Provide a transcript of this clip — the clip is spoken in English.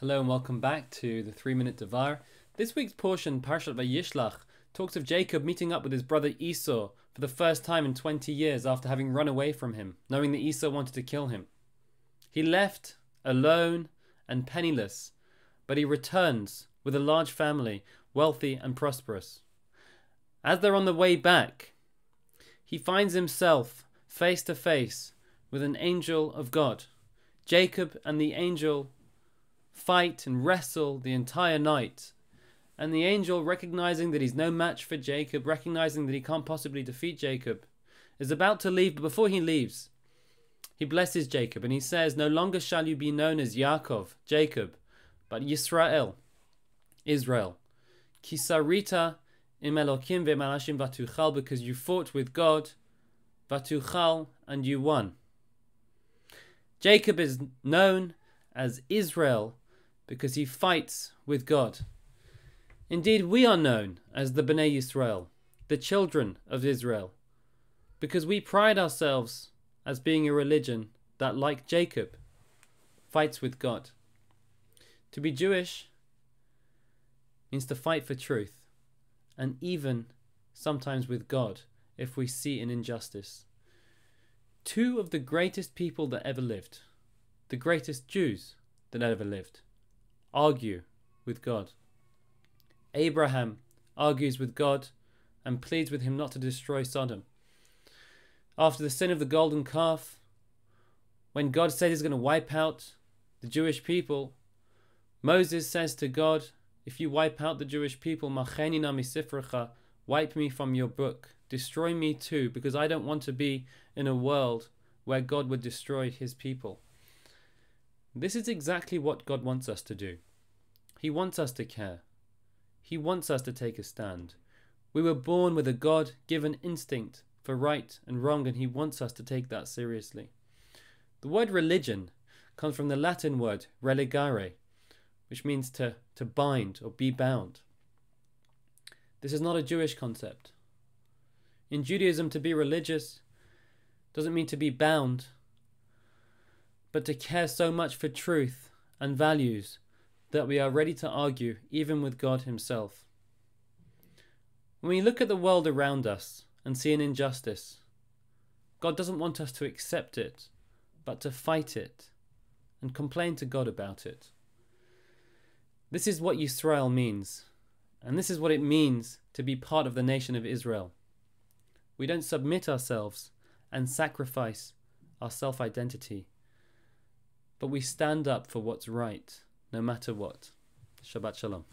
Hello and welcome back to the 3-Minute Devar. This week's portion, Parshat Vayishlach, talks of Jacob meeting up with his brother Esau for the first time in 20 years after having run away from him, knowing that Esau wanted to kill him. He left alone and penniless, but he returns with a large family, wealthy and prosperous. As they're on the way back, he finds himself face to face with an angel of God. Jacob and the angel fight and wrestle the entire night. And the angel, recognizing that he's no match for Jacob, recognizing that he can't possibly defeat Jacob, is about to leave. But before he leaves, he blesses Jacob and he says, "No longer shall you be known as Yaakov, Jacob, but Yisrael, Israel. Kisarita im Elokim ve'malashim vatuchal, because you fought with God, vatuchal, and you won." Jacob is known as Israel because he fights with God. Indeed, we are known as the Bnei Yisrael, the children of Israel, because we pride ourselves as being a religion that, like Jacob, fights with God. To be Jewish means to fight for truth, and even sometimes with God if we see an injustice. Two of the greatest people that ever lived, the greatest Jews that ever lived, argue with God. Abraham argues with God and pleads with him not to destroy Sodom. After the sin of the golden calf, when God said he's going to wipe out the Jewish people, Moses says to God, "If you wipe out the Jewish people, macheni na misifrecha, wipe me from your book. Destroy me too, because I don't want to be in a world where God would destroy his people." This is exactly what God wants us to do. He wants us to care. He wants us to take a stand. We were born with a God-given instinct for right and wrong, and he wants us to take that seriously. The word religion comes from the Latin word religare, which means to bind or be bound. This is not a Jewish concept. In Judaism, to be religious doesn't mean to be bound, but to care so much for truth and values that we are ready to argue even with God himself. When we look at the world around us and see an injustice, God doesn't want us to accept it, but to fight it and complain to God about it. This is what Yisrael means, and this is what it means to be part of the nation of Israel. We don't submit ourselves and sacrifice our self-identity, but we stand up for what's right, no matter what. Shabbat Shalom.